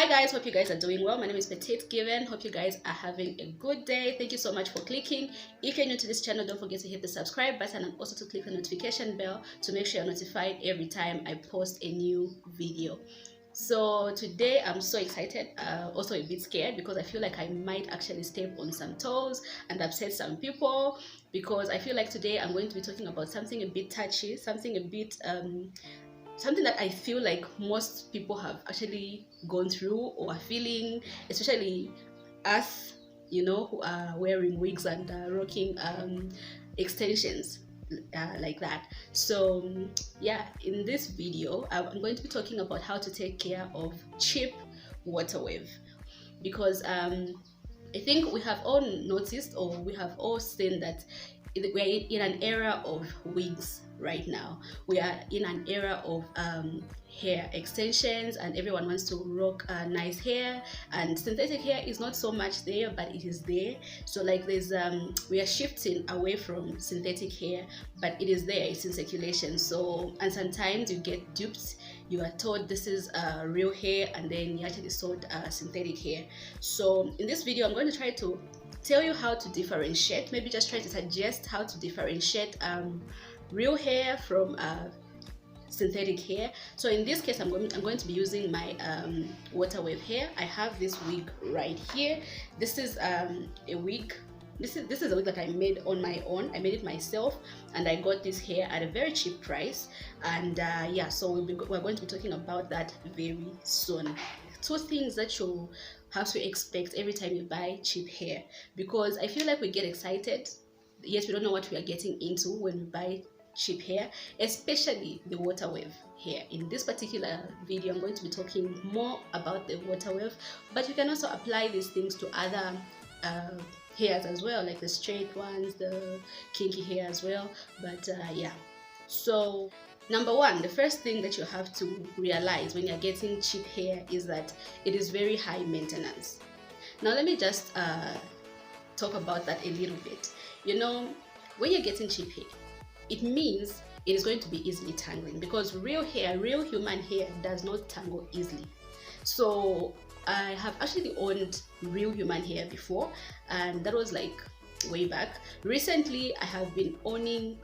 Hi guys, hope you guys are doing well. My name is Petite Given. Hope you guys are having a good day. Thank you so much for clicking. If you're new to this channel, don't forget to hit the subscribe button and also to click the notification bell to make sure you're notified every time I post a new video. So today I'm so excited, also a bit scared because I feel like I might actually step on some toes and upset some people, because I feel like today I'm going to be talking about something a bit touchy, something a bit something that I feel like most people have actually gone through or are feeling, especially us, who are wearing wigs and rocking extensions like that. So yeah, in this video I'm going to be talking about how to take care of cheap water wave, because I think we have all noticed, or we have all seen that we're in an era of wigs right now. We are in an era of hair extensions, and everyone wants to rock nice hair, and synthetic hair is not so much there, but it is there. So like there's we are shifting away from synthetic hair, but it is there, it's in circulation. So, and sometimes you get duped. You are told this is real hair, and then you actually sold synthetic hair. So in this video I'm going to try to tell you how to differentiate, maybe just try to suggest how to differentiate real hair from synthetic hair. So in this case I'm going to be using my water wave hair. I have this wig right here. This is a wig. This is a wig that I made on my own. I made it myself, and I got this hair at a very cheap price. And yeah, so we're going to be talking about that very soon. Two things that you have to expect every time you buy cheap hair, because I feel like we get excited, yet we don't know what we are getting into when we buy cheap hair, especially the water wave hair. In this particular video I'm going to be talking more about the water wave, but you can also apply these things to other hairs as well, like the straight ones, the kinky hair as well. But yeah, so number one, the first thing that you have to realize when you're getting cheap hair is that it is very high maintenance. Now let me just talk about that a little bit. When you're getting cheap hair, it means it is going to be easily tangling, because real hair, real human hair, does not tangle easily. So I have actually owned real human hair before, and that was like way back. Recently I have been owning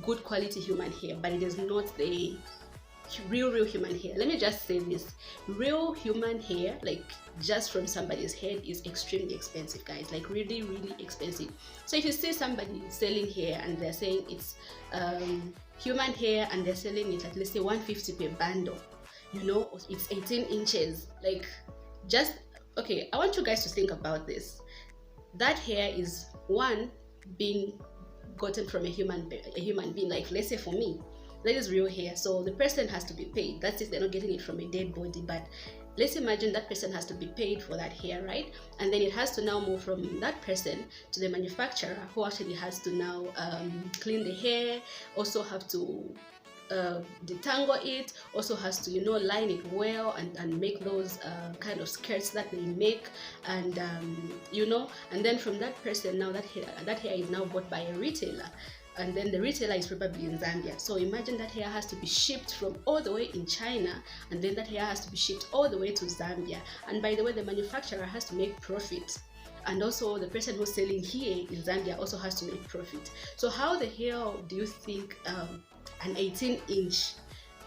good quality human hair, but it is not the real human hair. Let me just say this: real human hair, like just from somebody's head, is extremely expensive, guys, like really expensive. So if you see somebody selling hair and they're saying it's human hair, and they're selling it at, let's say, 150 per bundle, it's 18 inches, like, just okay, I want you guys to think about this. That hair is being gotten from a human being. Like, let's say for me, that is real hair, so the person has to be paid. That's if they're not getting it from a dead body. But let's imagine that person has to be paid for that hair, right? And then it has to now move from that person to the manufacturer, who actually has to now clean the hair, also have to detangle it, also has to line it well and make those kind of skirts that they make, and and then from that person, now that hair is now bought by a retailer, and then the retailer is probably in Zambia. So imagine that hair has to be shipped from all the way in China, and then that hair has to be shipped all the way to Zambia. And by the way, the manufacturer has to make profit, and also the person who's selling here in Zambia also has to make profit. So how the hell do you think an 18-inch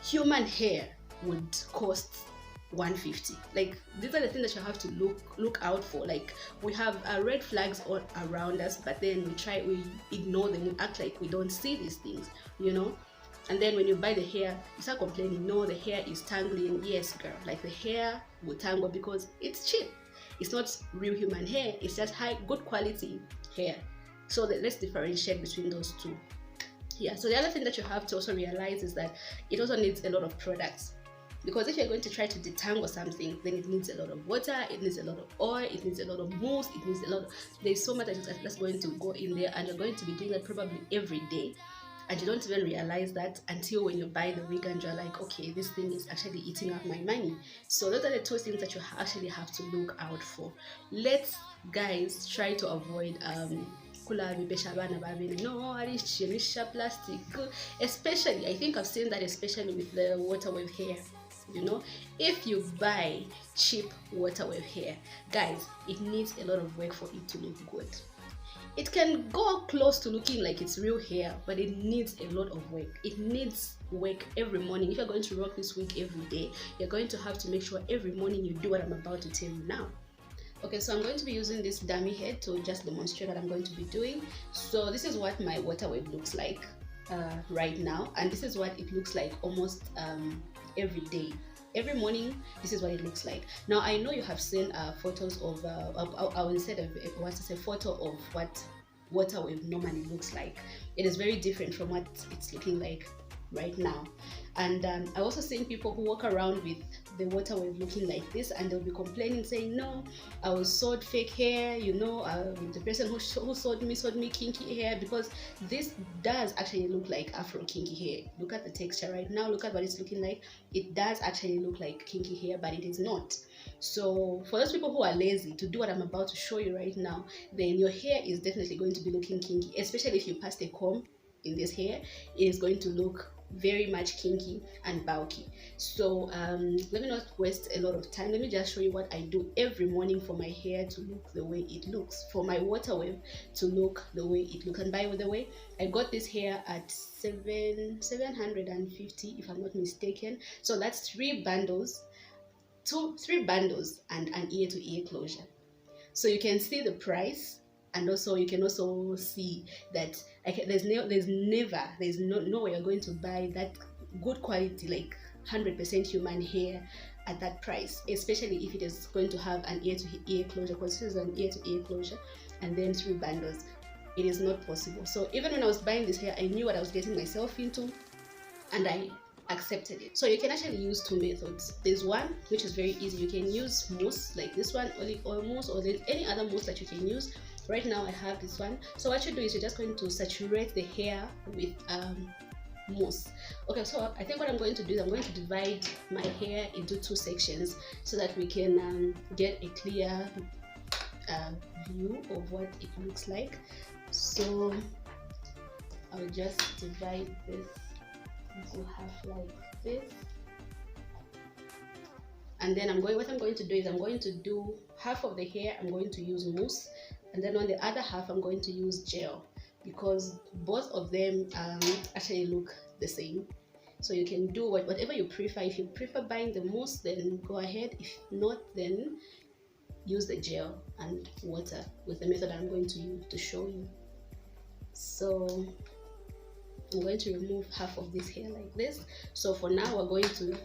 human hair would cost 150? Like, these are the things that you have to look out for. Like, we have red flags all around us, but then we ignore them, we act like we don't see these things, and then when you buy the hair, you start complaining, no, the hair is tangling. Yes, girl, like, the hair will tangle because it's cheap. It's not real human hair, it's just good quality hair. So let's differentiate between those two. Yeah, so the other thing that you have to also realize is that it also needs a lot of products, because if you're going to try to detangle something, then it needs a lot of water, it needs a lot of oil, it needs a lot of mousse, it needs a lot of, there's so much that's going to go in there, and you're going to be doing that probably every day, and you don't even realize that until when you buy the wig and you're like, okay, this thing is actually eating up my money. So those are the two things that you actually have to look out for. Let's, guys, try to avoid plastic, especially, I think I've seen that especially with the water wave hair. You know, if you buy cheap water wave hair, guys, it needs a lot of work for it to look good. It can go close to looking like it's real hair, but it needs a lot of work. It needs work every morning. If you're going to rock this wig every day, you're going to have to make sure every morning you do what I'm about to tell you now. Okay, so I'm going to be using this dummy head to just demonstrate what I'm going to be doing. So this is what my water wave looks like right now, and this is what it looks like almost every day. Every morning, this is what it looks like. Now, I know you have seen photos of, instead of what's a photo of what water wave normally looks like. It is very different from what it's looking like right now. And I also seen people who walk around with the water wave looking like this, and they'll be complaining, saying, no, I was sold fake hair, you know, the person who sold me kinky hair, because this does actually look like Afro kinky hair. Look at the texture right now, look at what it's looking like. It does actually look like kinky hair, but it is not. So for those people who are lazy to do what I'm about to show you right now, then your hair is definitely going to be looking kinky, especially if you pass a comb in this hair. It is going to look very much kinky and bulky. So let me not waste a lot of time. Let me just show you what I do every morning for my hair to look the way it looks, for my water wave to look the way it looks. And by the way, I got this hair at 750 if I'm not mistaken. So that's three bundles and an ear-to-ear closure. So you can see the price, and also you can also see that there's no way you're going to buy that good quality, like 100% human hair at that price, especially if it is going to have an ear-to-ear closure, because this is an ear-to-ear closure and then three bundles. It is not possible. So even when I was buying this hair, I knew what I was getting myself into, and I accepted it. So you can actually use two methods. There's one which is very easy. You can use mousse like this one, olive oil mousse, or there's any other mousse that you can use. Right now I have this one. So what you do is you're just going to saturate the hair with mousse. Okay, so I think what I'm going to do is I'm going to divide my hair into two sections so that we can get a clear view of what it looks like. So I'll just divide this into half like this, and then what I'm going to do is I'm going to do half of the hair I'm going to use mousse, and then on the other half I'm going to use gel, because both of them actually look the same. So you can do whatever you prefer. If you prefer buying the mousse, then go ahead. If not, then use the gel and water with the method I'm going to use to show you. So I'm going to remove half of this hair like this. So for now, we're going to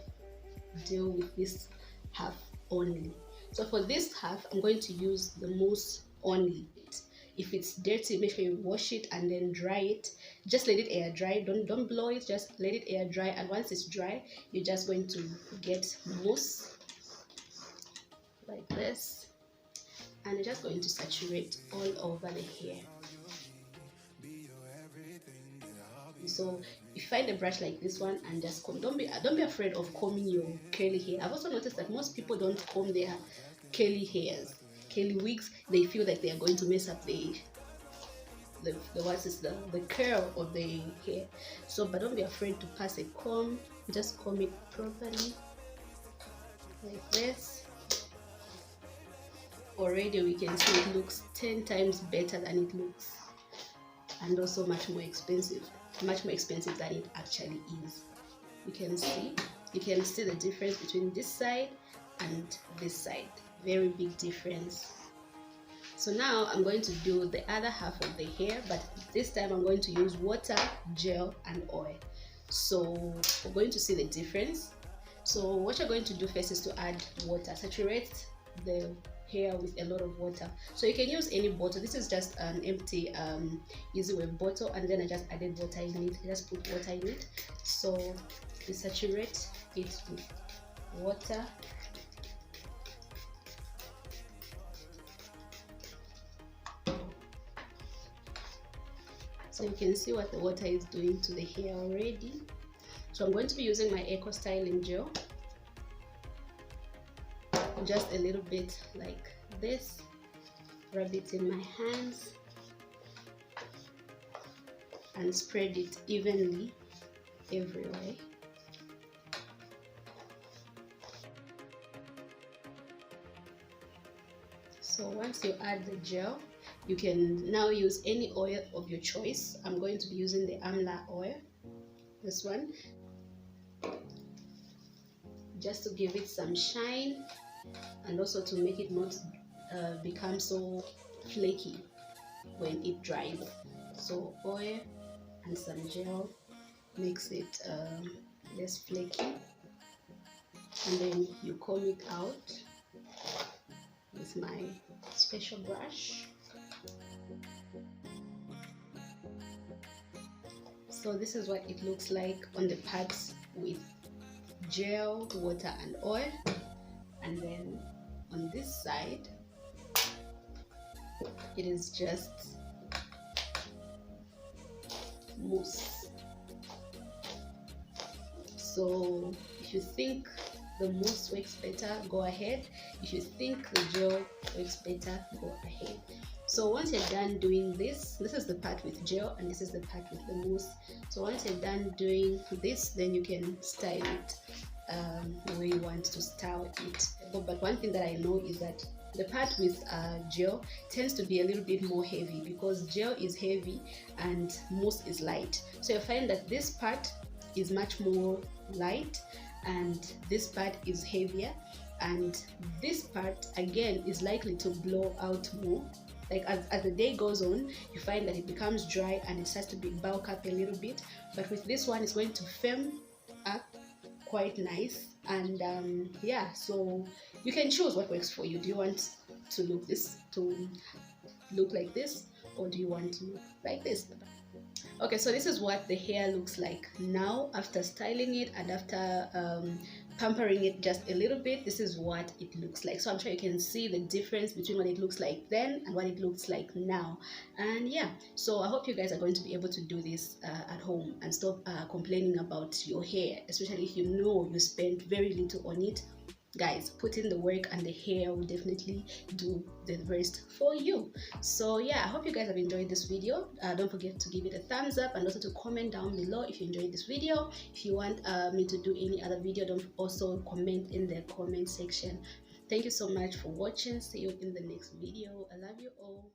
deal with this half only. So for this half, I'm going to use the mousse only. If it's dirty, make sure you wash it and then dry it. Just let it air dry. Don't blow it, just let it air dry. And once it's dry, you're just going to get mousse like this, and you're just going to saturate all over the hair. So you find a brush like this one and just comb. Don't be afraid of combing your curly hair. I've also noticed that most people don't comb their curly hairs, curly wigs. They feel like they are going to mess up the curl of the hair. So, but don't be afraid to pass a comb. Just comb it properly like this. Already we can see it looks 10 times better than it looks, and also much more expensive than it actually is. You can see the difference between this side and this side. Very big difference. So now I'm going to do the other half of the hair, but this time I'm going to use water, gel and oil. So we're going to see the difference. So what you're going to do first is to add water. Saturate the hair with a lot of water. So you can use any bottle. This is just an empty easy wave bottle, and then I just added water in it. I just put water in it. So you saturate it with water. So you can see what the water is doing to the hair already. So I'm going to be using my Eco Styling Gel. Just a little bit like this, rub it in my hands and spread it evenly everywhere. So once you add the gel, you can now use any oil of your choice. I'm going to be using the Amla oil, this one, just to give it some shine and also to make it not become so flaky when it dries. So oil and some gel makes it less flaky, and then you comb it out with my special brush. So this is what it looks like on the parts with gel, water and oil, and then on this side it is just mousse. So if you think the mousse works better, go ahead. If you think the gel works better, go ahead. So once you're done doing this is the part with gel and this is the part with the mousse. So once you're done doing this, then you can style it the way you want to style it. But one thing that I know is that the part with gel tends to be a little bit more heavy, because gel is heavy and mousse is light. So you find that this part is much more light and this part is heavier, and this part again is likely to blow out more. Like as the day goes on, you find that it becomes dry and it starts to bulk up a little bit. But with this one, it's going to firm up quite nice. And yeah, so you can choose what works for you. Do you want to look like this, or do you want to look like this? Okay, so this is what the hair looks like now after styling it and after pampering it just a little bit. This is what it looks like. So I'm sure you can see the difference between what it looks like then and what it looks like now. And yeah, so I hope you guys are going to be able to do this at home and stop complaining about your hair, especially if you know you spent very little on it. Guys, put in the work and the hair will definitely do the rest for you. So yeah, I hope you guys have enjoyed this video. Don't forget to give it a thumbs up and also to comment down below if you enjoyed this video. If you want me to do any other video, don't also comment in the comment section. Thank you so much for watching. See you in the next video. I love you all.